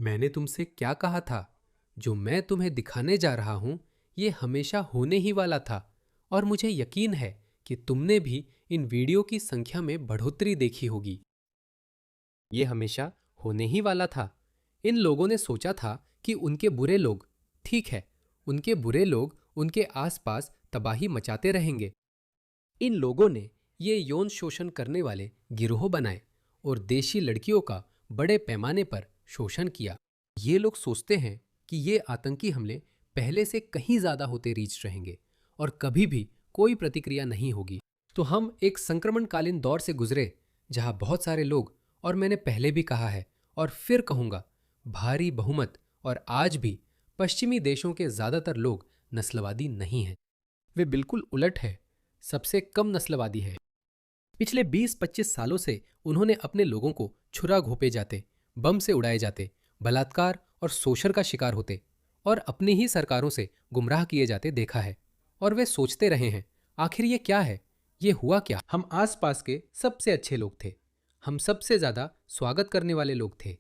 मैंने तुमसे क्या कहा था? जो मैं तुम्हें दिखाने जा रहा हूं, ये हमेशा होने ही वाला था और मुझे यकीन है कि तुमने भी इन वीडियो की संख्या में बढ़ोतरी देखी होगी। ये हमेशा होने ही वाला था। इन लोगों ने सोचा था कि उनके बुरे लोग, ठीक है, उनके बुरे लोग उनके आसपास तबाही मचाते रहेंगे। इन लोगों ने ये यौन शोषण करने वाले गिरोह बनाए और देशी लड़कियों का बड़े पैमाने पर शोषण किया। ये लोग सोचते हैं कि ये आतंकी हमले पहले से कहीं ज्यादा होते रीच रहेंगे और कभी भी कोई प्रतिक्रिया नहीं होगी। तो हम एक संक्रमणकालीन दौर से गुजरे जहां बहुत सारे लोग, और मैंने पहले भी कहा है और फिर कहूंगा, भारी बहुमत और आज भी पश्चिमी देशों के ज्यादातर लोग नस्लवादी नहीं हैं। वे बिल्कुल उलट है, सबसे कम नस्लवादी है। पिछले 20-25 सालों से उन्होंने अपने लोगों को छुरा घोंपे जाते, बम से उड़ाए जाते, बलात्कार और शोषण का शिकार होते और अपनी ही सरकारों से गुमराह किए जाते देखा है। और वे सोचते रहे हैं, आखिर ये क्या है, ये हुआ क्या? हम आसपास के सबसे अच्छे लोग थे, हम सबसे ज्यादा स्वागत करने वाले लोग थे,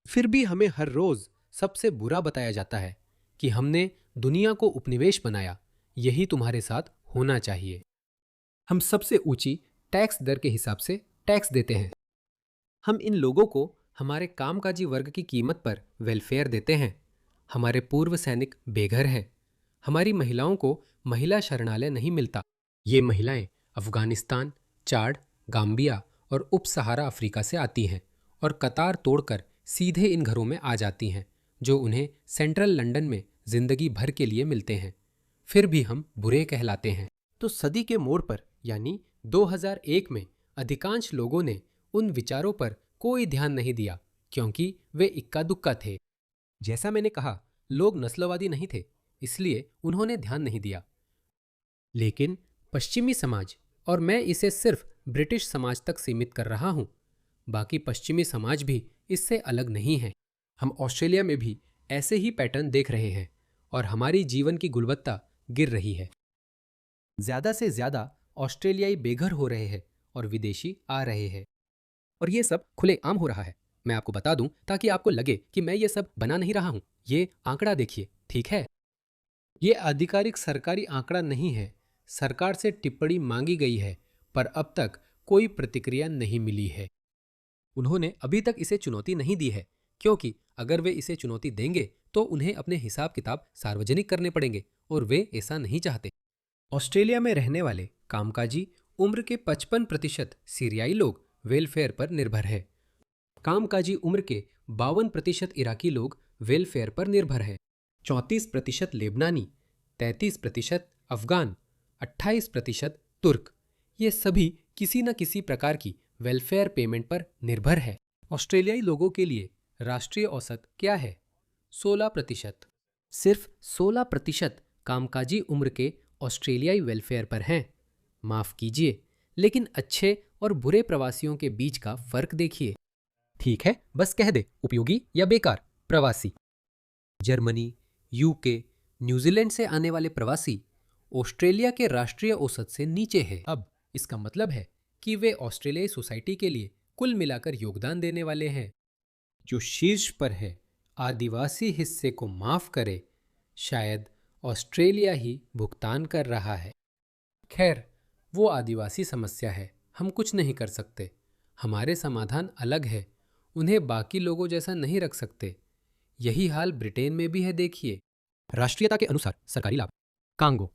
फिर भी हमें हर रोज सबसे बुरा बताया जाता है कि हमने दुनिया को उपनिवेश बनाया। यही तुम्हारे साथ होना चाहिए। हम सबसे ऊंची टैक्स दर के हिसाब से टैक्स देते हैं। हम इन लोगों को हमारे कामकाजी वर्ग की कीमत पर वेलफेयर देते हैं। हमारे पूर्व सैनिक बेघर हैं। हमारी महिलाओं को महिला शरणालय नहीं मिलता। ये महिलाएं अफगानिस्तान, चाड, गाम्बिया और उप सहारा अफ्रीका से आती हैं और कतार तोड़कर सीधे इन घरों में आ जाती हैं, जो उन्हें सेंट्रल लंदन में जिंदगी भर के लिए मिलते हैं। फिर भी हम बुरे कहलाते हैं। तो सदी के मोड़ पर यानी 2001 में अधिकांश लोगों ने उन विचारों पर कोई ध्यान नहीं दिया क्योंकि वे इक्का दुक्का थे। जैसा मैंने कहा, लोग नस्लवादी नहीं थे, इसलिए उन्होंने ध्यान नहीं दिया। लेकिन पश्चिमी समाज, और मैं इसे सिर्फ ब्रिटिश समाज तक सीमित कर रहा हूं, बाकी पश्चिमी समाज भी इससे अलग नहीं है। हम ऑस्ट्रेलिया में भी ऐसे ही पैटर्न देख रहे हैं और हमारी जीवन की गुणवत्ता गिर रही है। ज्यादा से ज्यादा ऑस्ट्रेलियाई बेघर हो रहे हैं और विदेशी आ रहे हैं, और ये सब खुलेआम हो रहा है। मैं आपको बता दूं ताकि आपको लगे कि मैं ये सब बना नहीं रहा हूं। ये आंकड़ा देखिए, ठीक है? ये आधिकारिक सरकारी आंकड़ा नहीं है। सरकार से टिप्पणी मांगी गई है, पर अब तक कोई प्रतिक्रिया नहीं मिली है। उन्होंने अभी तक इसे चुनौती नहीं दी है, क्योंकि अगर वे इसे चुनौती देंगे तो उन्हें अपने हिसाब किताब सार्वजनिक करने पड़ेंगे, और वे ऐसा नहीं चाहते। ऑस्ट्रेलिया में रहने वाले कामकाजी उम्र के 55% सीरियाई लोग वेलफेयर पर निर्भर है। कामकाजी उम्र के 52% इराकी लोग वेलफेयर पर निर्भर है। 34% लेबनानी, 33% अफगान, 28% तुर्क, ये सभी किसी न किसी प्रकार की वेलफेयर पेमेंट पर निर्भर है। ऑस्ट्रेलियाई लोगों के लिए राष्ट्रीय औसत क्या है? 16%। सिर्फ 16% कामकाजी उम्र के ऑस्ट्रेलियाई वेलफेयर पर हैं। माफ कीजिए, लेकिन अच्छे और बुरे प्रवासियों के बीच का फर्क देखिए। ठीक है, बस कह दे, उपयोगी या बेकार प्रवासी। जर्मनी, यूके, न्यूजीलैंड से आने वाले प्रवासी ऑस्ट्रेलिया के राष्ट्रीय औसत से नीचे है। अब इसका मतलब है कि वे ऑस्ट्रेलियाई सोसाइटी के लिए कुल मिलाकर योगदान देने वाले हैं। जो शीर्ष पर है, आदिवासी हिस्से को माफ करे, शायद ऑस्ट्रेलिया ही भुगतान कर रहा है। खैर, वो आदिवासी समस्या है, हम कुछ नहीं कर सकते। हमारे समाधान अलग है, उन्हें बाकी लोगों जैसा नहीं रख सकते। यही हाल ब्रिटेन में भी है, देखिए। राष्ट्रीयता के अनुसार सरकारी लाभ। कांगो,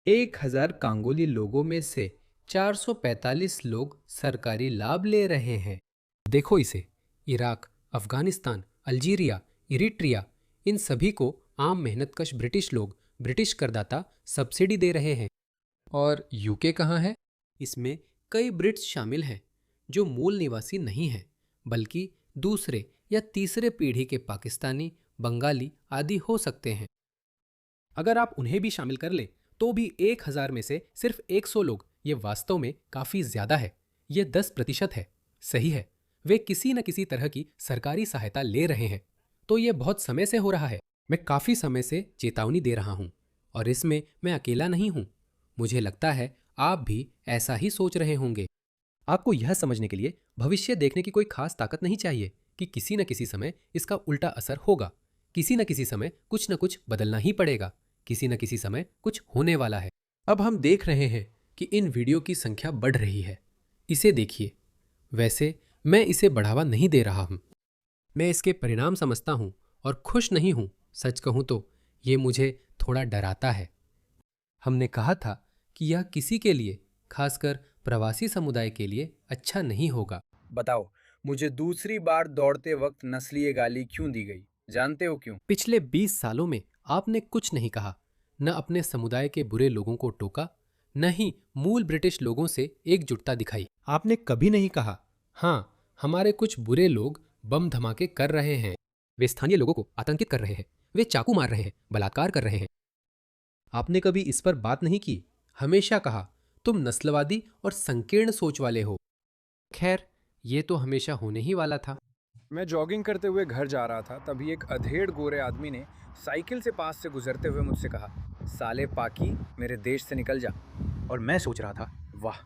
1000 कांगोली लोगों में से 445 लोग सरकारी लाभ ले रहे हैं। देखो इसे, इराक, अफगानिस्तान, अल्जीरिया, इरिट्रिया, इन सभी को आम मेहनतकश ब्रिटिश लोग, ब्रिटिश करदाता सब्सिडी दे रहे हैं। और यूके कहाँ है? इसमें कई ब्रिट्स शामिल हैं जो मूल निवासी नहीं हैं, बल्कि दूसरे या तीसरे पीढ़ी के पाकिस्तानी, बंगाली आदि हो सकते हैं। अगर आप उन्हें भी शामिल कर लें तो भी 1000 में से सिर्फ 100 लोग, ये वास्तव में काफी ज्यादा है। ये 10% है। सही है, वे किसी न किसी तरह की सरकारी सहायता ले रहे हैं। तो ये बहुत समय से हो रहा है। मैं काफी समय से चेतावनी दे रहा हूं, और इसमें मैं अकेला नहीं हूं। मुझे लगता है आप भी ऐसा ही सोच रहे होंगे। आपको यह समझने के लिए भविष्य देखने की कोई खास ताकत नहीं चाहिए कि किसी न किसी समय इसका उल्टा असर होगा। किसी न किसी समय कुछ न कुछ बदलना ही पड़ेगा। किसी न किसी समय कुछ होने वाला है। अब हम देख रहे हैं कि इन वीडियो की संख्या बढ़ रही है। इसे देखिए। वैसे मैं इसे बढ़ावा नहीं दे रहा हूं। मैं इसके परिणाम समझता हूं और खुश नहीं हूं। सच कहूं तो ये मुझे थोड़ा डराता है। हमने कहा था कि यह किसी के लिए, खासकर प्रवासी समुदाय के लिए अच्छा नहीं होगा। बताओ, मुझे दूसरी बार दौड़ते वक्त नस्लीय गाली क्यों दी गई? जानते हो क्यों? पिछले 20 सालों में आपने कुछ नहीं कहा। न अपने समुदाय के बुरे लोगों को टोका, न ही मूल ब्रिटिश लोगों से एकजुटता दिखाई। आपने कभी नहीं कहा, हाँ, हमारे कुछ बुरे लोग बम धमाके कर रहे हैं, वे स्थानीय लोगों को आतंकित कर रहे हैं, वे चाकू मार रहे हैं, बलात्कार कर रहे हैं। आपने कभी इस पर बात नहीं की। हमेशा कहा, तुम नस्लवादी और संकीर्ण सोच वाले हो। खैर, ये तो हमेशा होने ही वाला था। मैं जॉगिंग करते हुए घर जा रहा था, तभी एक अधेड़ गोरे आदमी ने साइकिल से पास से गुजरते हुए मुझसे कहा, साले पाकी, मेरे देश से निकल जा। और मैं सोच रहा था, वाह।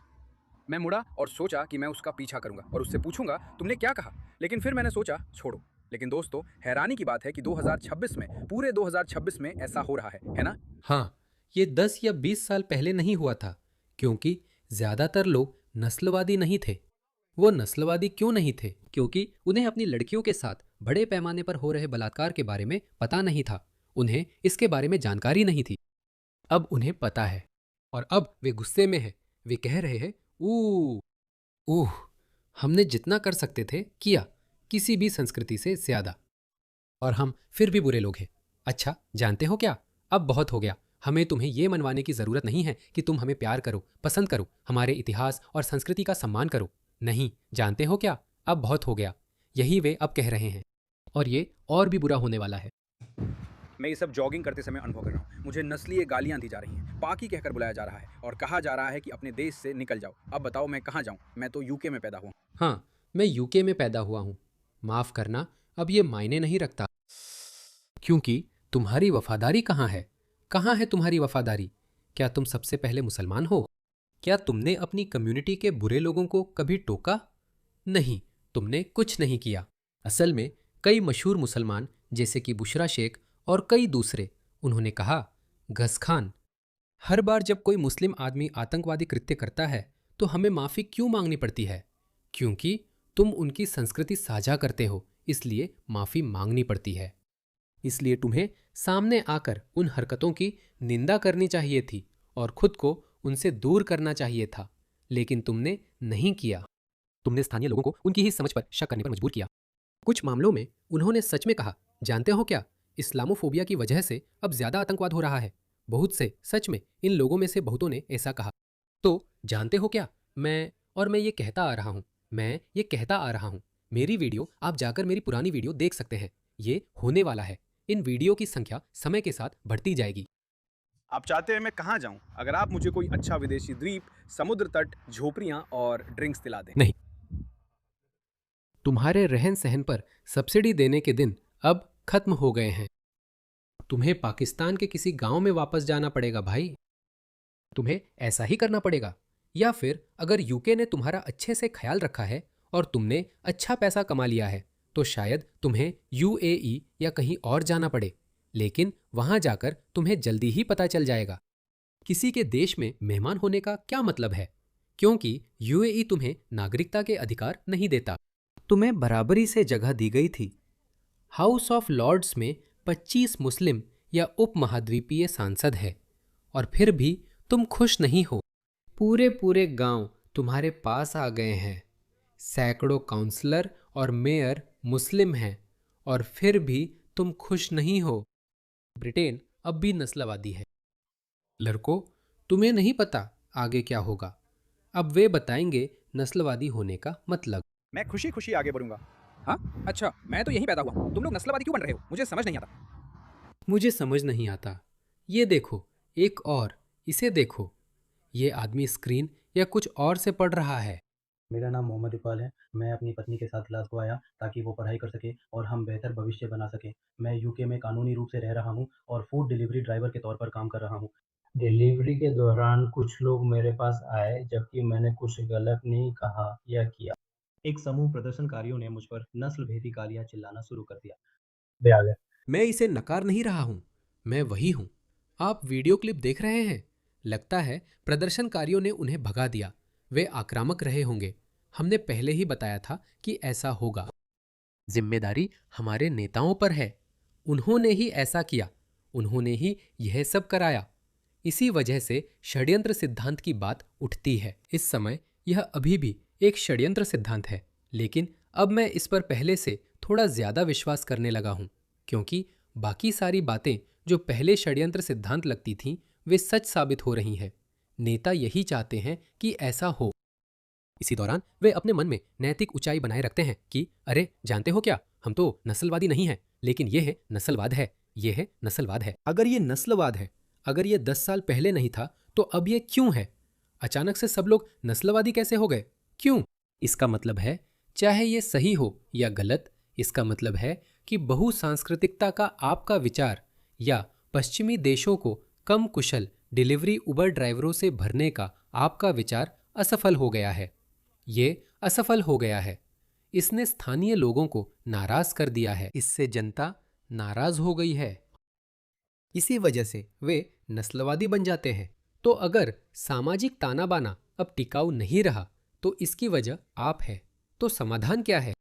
मैं मुड़ा और सोचा कि मैं उसका पीछा करूंगा और उससे पूछूंगा, तुमने क्या कहा? लेकिन फिर मैंने सोचा, छोड़ो। लेकिन दोस्तों, हैरानी की बात है कि 2026 में, पूरे 2026 में ऐसा हो रहा है ना? हाँ, ये 10 या 20 साल पहले नहीं हुआ था, क्योंकि ज्यादातर लोग नस्लवादी नहीं थे। वो नस्लवादी क्यों नहीं थे? क्योंकि उन्हें अपनी लड़कियों के साथ बड़े पैमाने पर हो रहे बलात्कार के बारे में पता नहीं था। उन्हें इसके बारे में जानकारी नहीं थी। अब उन्हें पता है और अब वे गुस्से में हैं। वे कह रहे हैं, ऊ ऊह, हमने जितना कर सकते थे किया, किसी भी संस्कृति से ज्यादा। और हम फिर भी बुरे लोग हैं। अच्छा, जानते हो क्या? अब बहुत हो गया। हमें तुम्हें यह मनवाने की जरूरत नहीं है कि तुम हमें प्यार करो, पसंद करो, हमारे इतिहास और संस्कृति का सम्मान करो। नहीं, जानते हो क्या? अब बहुत हो गया। यही वे अब कह रहे हैं। और ये और भी बुरा होने वाला है। मैं ये सब जॉगिंग करते समय अनुभव कर रहा हूँ। मुझे नस्लीय गालियाँ दी जा रही हैं, पाकी कहकर बुलाया जा रहा है और कहा जा रहा है कि अपने देश से निकल जाओ। अब बताओ, मैं कहाँ जाऊँ? मैं तो यूके में पैदा हुआ। हाँ, मैं यूके में पैदा हुआ हूँ। माफ करना, अब ये मायने नहीं रखता। क्योंकि तुम्हारी वफादारी कहाँ है? कहाँ है तुम्हारी वफादारी? क्या तुम सबसे पहले मुसलमान हो? क्या तुमने अपनी कम्युनिटी के बुरे लोगों को कभी टोका? नहीं, तुमने कुछ नहीं किया। असल में कई मशहूर मुसलमान, जैसे कि बुशरा शेख और कई दूसरे, उन्होंने कहा, घस खान, हर बार जब कोई मुस्लिम आदमी आतंकवादी कृत्य करता है तो हमें माफी क्यों मांगनी पड़ती है? क्योंकि तुम उनकी संस्कृति साझा करते हो, इसलिए माफी मांगनी पड़ती है। इसलिए तुम्हें सामने आकर उन हरकतों की निंदा करनी चाहिए थी और खुद को उनसे दूर करना चाहिए था, लेकिन तुमने नहीं किया। तुमने स्थानीय लोगों को उनकी ही समझ पर शक करने पर मजबूर किया। कुछ मामलों में उन्होंने सच में कहा, जानते हो क्या, इस्लामोफोबिया की वजह से अब ज्यादा आतंकवाद हो रहा है। बहुत से, सच में इन लोगों में से बहुतों ने ऐसा कहा। तो जानते हो क्या, मैं ये कहता आ रहा हूं, मैं ये कहता आ रहा हूं। मेरी वीडियो, आप जाकर मेरी पुरानी वीडियो देख सकते हैं। ये होने वाला है। इन वीडियो की संख्या समय के साथ बढ़ती जाएगी। आप चाहते हैं मैं कहाँ जाऊँ? अगर आप मुझे कोई अच्छा विदेशी द्वीप, समुद्र तट, झोपड़ियाँ और ड्रिंक्स दिला दें। नहीं, तुम्हारे रहन सहन पर सब्सिडी देने के दिन अब खत्म हो गए हैं। तुम्हें पाकिस्तान के किसी गांव में वापस जाना पड़ेगा भाई। तुम्हें ऐसा ही करना पड़ेगा। या फिर अगर यूके ने तुम्हारा अच्छे से ख्याल रखा है और तुमने अच्छा पैसा कमा लिया है तो शायद तुम्हें यूएई या कहीं और जाना पड़े। लेकिन वहां जाकर तुम्हें जल्दी ही पता चल जाएगा किसी के देश में मेहमान होने का क्या मतलब है, क्योंकि यूएई तुम्हें नागरिकता के अधिकार नहीं देता। तुम्हें बराबरी से जगह दी गई थी। हाउस ऑफ लॉर्ड्स में 25 मुस्लिम या उपमहाद्वीपीय सांसद है और फिर भी तुम खुश नहीं हो। पूरे पूरे गांव तुम्हारे पास आ गए हैं। सैकड़ों काउंसलर और मेयर मुस्लिम हैं और फिर भी तुम खुश नहीं हो। ब्रिटेन अब भी नस्लवादी है। लड़कों, तुम्हें नहीं पता आगे क्या होगा। अब वे बताएंगे नस्लवादी होने का मतलब। मैं खुशी खुशी आगे बढ़ूंगा। हाँ, अच्छा, मैं तो यहीं पैदा हुआ हूँ। तुम लोग नस्लवादी क्यों बन रहे हो? मुझे समझ नहीं आता। मुझे समझ नहीं आता। ये देखो, एक और, इसे देखो। ये आदमी स्क्रीन या कुछ और से पढ़ रहा है। मेरा नाम मोहम्मद इकबाल है। मैं अपनी पत्नी के साथ ग्लासगो आया ताकि वो पढ़ाई कर सके और हम बेहतर भविष्य बना सकें। मैं यूके में कानूनी रूप से रह रहा हूँ और फूड डिलीवरी ड्राइवर के तौर पर काम कर रहा हूँ। डिलीवरी के दौरान कुछ लोग मेरे पास आए जबकि मैंने कुछ गलत नहीं कहा या किया। एक समूह प्रदर्शनकारियों ने मुझ पर नस्लभेदी गालियां चिल्लाना शुरू कर दिया। वे आ गए। मैं इसे नकार नहीं रहा हूं, मैं वही हूं। आप वीडियो क्लिप देख रहे हैं? लगता है प्रदर्शनकारियों ने उन्हें भगा दिया। वे आक्रामक रहे होंगे। हमने पहले ही बताया था कि ऐसा होगा। जिम्मेदारी हमारे नेताओं पर है। उन्होंने ही ऐसा किया, उन्होंने ही यह सब कराया। इसी वजह से षड्यंत्र सिद्धांत की बात उठती है। इस समय यह अभी भी एक षड्यंत्र सिद्धांत है, लेकिन अब मैं इस पर पहले से थोड़ा ज्यादा विश्वास करने लगा हूं, क्योंकि बाकी सारी बातें जो पहले षड्यंत्र सिद्धांत लगती थीं, वे सच साबित हो रही हैं। नेता यही चाहते हैं कि ऐसा हो। इसी दौरान वे अपने मन में नैतिक ऊंचाई बनाए रखते हैं कि अरे जानते हो क्या, हम तो नस्लवादी नहीं हैं, लेकिन यह है नस्लवाद है, यह है नस्लवाद है। अगर ये नस्लवाद है, अगर ये 10 साल पहले नहीं था, तो अब ये क्यों है? अचानक से सब लोग नस्लवादी कैसे हो गए? क्यों? इसका मतलब है, चाहे ये सही हो या गलत, इसका मतलब है कि बहुसांस्कृतिकता का आपका विचार या पश्चिमी देशों को कम कुशल डिलीवरी उबर ड्राइवरों से भरने का आपका विचार असफल हो गया है। ये असफल हो गया है। इसने स्थानीय लोगों को नाराज कर दिया है। इससे जनता नाराज हो गई है। इसी वजह से वे नस्लवादी बन जाते हैं। तो अगर सामाजिक ताना बाना अब टिकाऊ नहीं रहा, तो इसकी वजह आप है। तो समाधान क्या है?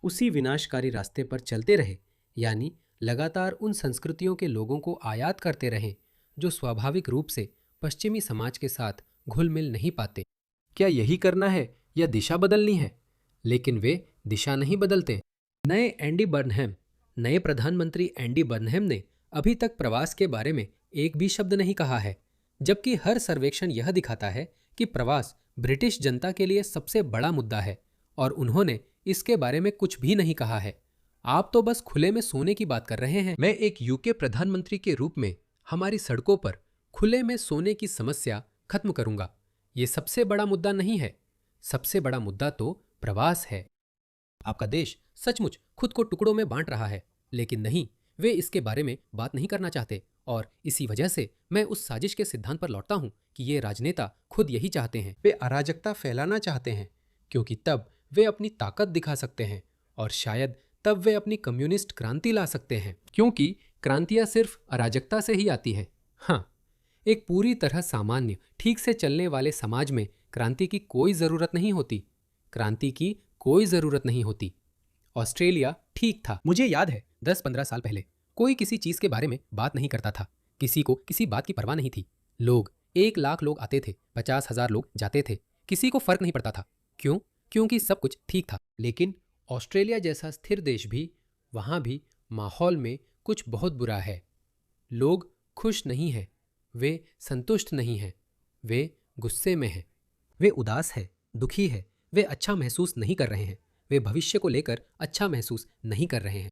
उसी विनाशकारी रास्ते पर चलते रहे, यानी लगातार उन संस्कृतियों के लोगों को आयात करते रहें जो स्वाभाविक रूप से पश्चिमी समाज के साथ घुल मिल नहीं पाते। क्या यही करना है या दिशा बदलनी है? लेकिन वे दिशा नहीं बदलते। नए प्रधानमंत्री एंडी बर्नहैम ने अभी तक प्रवास के बारे में एक भी शब्द नहीं कहा है, जबकि हर सर्वेक्षण यह दिखाता है कि प्रवास ब्रिटिश जनता के लिए सबसे बड़ा मुद्दा है, और उन्होंने इसके बारे में कुछ भी नहीं कहा है। आप तो बस खुले में सोने की बात कर रहे हैं। मैं एक यूके प्रधानमंत्री के रूप में हमारी सड़कों पर खुले में सोने की समस्या खत्म करूंगा। ये सबसे बड़ा मुद्दा नहीं है। सबसे बड़ा मुद्दा तो प्रवास है। आपका देश सचमुच खुद को टुकड़ों में बांट रहा है, लेकिन नहीं, वे इसके बारे में बात नहीं करना चाहते। और इसी वजह से मैं उस साजिश के सिद्धांत पर लौटता हूं कि ये राजनेता खुद यही चाहते हैं। वे अराजकता फैलाना चाहते हैं, क्योंकि तब वे अपनी ताकत दिखा सकते हैं, और शायद तब वे अपनी कम्युनिस्ट क्रांति ला सकते हैं, क्योंकि क्रांतियां सिर्फ अराजकता से ही आती है। हाँ, एक पूरी तरह सामान्य, ठीक से चलने वाले समाज में क्रांति की कोई जरूरत नहीं होती। क्रांति की कोई जरूरत नहीं होती। ऑस्ट्रेलिया ठीक था। मुझे याद है 10-15 साल पहले कोई किसी चीज के बारे में बात नहीं करता था। किसी को किसी बात की परवाह नहीं थी। लोग 1 लाख लोग आते थे, 50,000 लोग जाते थे, किसी को फर्क नहीं पड़ता था। क्यों? क्योंकि सब कुछ ठीक था। लेकिन ऑस्ट्रेलिया जैसा स्थिर देश भी, वहां भी माहौल में कुछ बहुत बुरा है। लोग खुश नहीं हैं, वे संतुष्ट नहीं हैं, वे गुस्से में हैं, वे उदास है, दुखी है, वे अच्छा महसूस नहीं कर रहे हैं, वे भविष्य को लेकर अच्छा महसूस नहीं कर रहे हैं।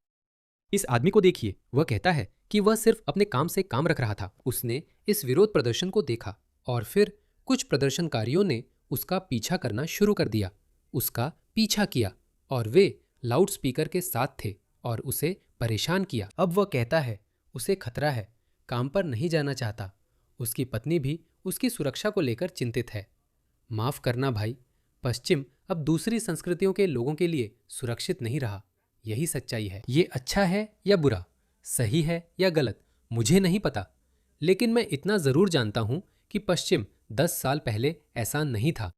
इस आदमी को देखिए, वह कहता है कि वह सिर्फ अपने काम से काम रख रहा था। उसने इस विरोध प्रदर्शन को देखा और फिर कुछ प्रदर्शनकारियों ने उसका पीछा करना शुरू कर दिया। उसका पीछा किया और वे लाउड स्पीकर के साथ थे और उसे परेशान किया। अब वह कहता है उसे खतरा है, काम पर नहीं जाना चाहता। उसकी पत्नी भी उसकी सुरक्षा को लेकर चिंतित है। माफ करना भाई, पश्चिम अब दूसरी संस्कृतियों के लोगों के लिए सुरक्षित नहीं रहा। यही सच्चाई है। ये अच्छा है या बुरा, सही है या गलत, मुझे नहीं पता, लेकिन मैं इतना जरूर जानता हूं कि पश्चिम 10 साल पहले ऐसा नहीं था।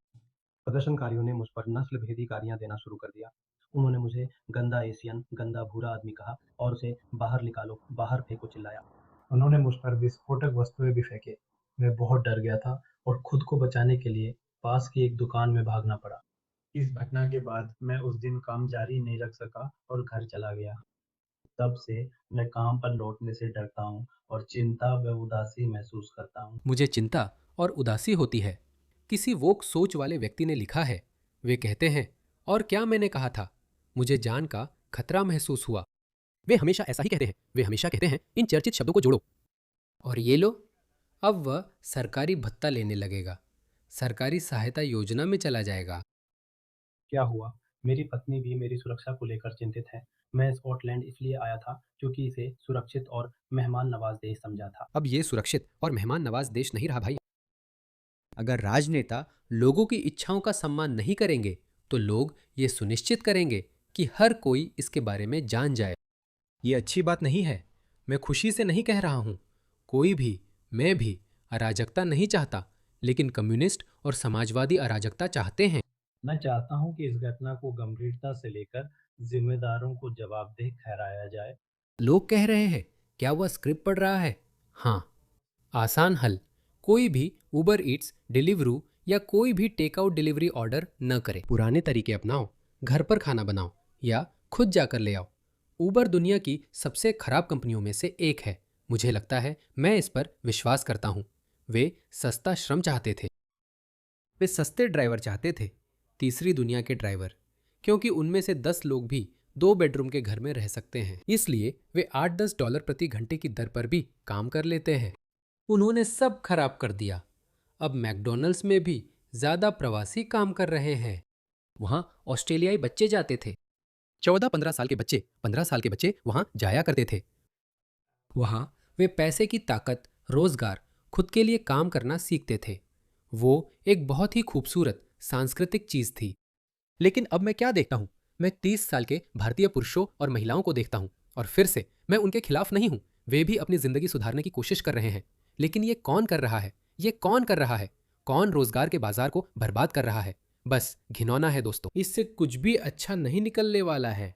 प्रदर्शनकारियों ने मुझ पर नस्लभेदी गालियां देना शुरू कर दिया। उन्होंने मुझे गंदा एशियन, गंदा भूरा आदमी कहा और उसे बाहर निकालो, बाहर फेंको चिल्लाया। उन्होंने मुझ पर विस्फोटक वस्तुएं भी फेंके। मैं बहुत डर गया था और खुद को बचाने के लिए पास की एक दुकान में भागना पड़ा। इस घटना के बाद मैं उस दिन काम जारी नहीं रख सका और घर चला गया। तब से मैं काम पर लौटने से डरता हूँ और चिंता व उदासी महसूस करता हूँ। मुझे चिंता और उदासी होती है। किसी वोक सोच वाले व्यक्ति ने लिखा है, वे कहते हैं, और क्या मैंने कहा था, मुझे जान का खतरा महसूस हुआ। वे हमेशा ऐसा ही कहते हैं। वे हमेशा कहते हैं, इन चर्चित शब्दों को जोड़ो। और ये लो, अब वह सरकारी भत्ता लेने लगेगा, सरकारी सहायता योजना में चला जाएगा। क्या हुआ? मेरी पत्नी भी मेरी सुरक्षा को लेकर चिंतित है। मैं स्कॉटलैंड इसलिए आया था क्योंकि इसे सुरक्षित और मेहमान नवाज देश समझा था। अब ये सुरक्षित और मेहमान नवाज देश नहीं रहा भाई। अगर राजनेता लोगों की इच्छाओं का सम्मान नहीं करेंगे, तो लोग ये सुनिश्चित करेंगे कि हर कोई इसके बारे में जान जाए। ये अच्छी बात नहीं है। मैं खुशी से नहीं कह रहा हूँ। कोई भी, मैं भी अराजकता नहीं चाहता, लेकिन कम्युनिस्ट और समाजवादी अराजकता चाहते हैं। मैं चाहता हूं कि इस घटना को गंभीरता से लेकर जिम्मेदारों को जवाबदेह ठहराया जाए। लोग कह रहे हैं, क्या वह स्क्रिप्ट पढ़ रहा है? हाँ, आसान हल। कोई भी उबर ईट्स, डिलीवरू या कोई भी टेक आउट डिलीवरी ऑर्डर न करे। पुराने तरीके अपनाओ, घर पर खाना बनाओ या खुद जाकर ले आओ। उबर दुनिया की सबसे खराब कंपनियों में से एक है। मुझे लगता है मैं इस पर विश्वास करता हूँ। वे सस्ता श्रम चाहते थे। वे सस्ते ड्राइवर चाहते थे, तीसरी दुनिया के ड्राइवर, क्योंकि उनमें से 10 लोग भी 2 बेडरूम के घर में रह सकते हैं। इसलिए वे $8-10 प्रति घंटे की दर पर भी काम कर लेते हैं। उन्होंने सब खराब कर दिया। अब मैकडॉनल्ड्स में भी ज्यादा प्रवासी काम कर रहे हैं। वहां ऑस्ट्रेलियाई बच्चे जाते थे। 14-15 साल के बच्चे, 15 साल के बच्चे वहां जाया करते थे। वहां वे पैसे की ताकत, रोजगार, खुद के लिए काम करना सीखते थे। वो एक बहुत ही खूबसूरत सांस्कृतिक चीज थी। लेकिन अब मैं क्या देखता हूँ? मैं 30 साल के भारतीय पुरुषों और महिलाओं को देखता हूँ, और फिर से मैं उनके खिलाफ नहीं हूँ। वे भी अपनी जिंदगी सुधारने की कोशिश कर रहे हैं। लेकिन ये कौन कर रहा है? ये कौन कर रहा है? कौन रोजगार के बाजार को बर्बाद कर रहा है? बस घिनौना है दोस्तों। इससे कुछ भी अच्छा नहीं निकलने वाला है।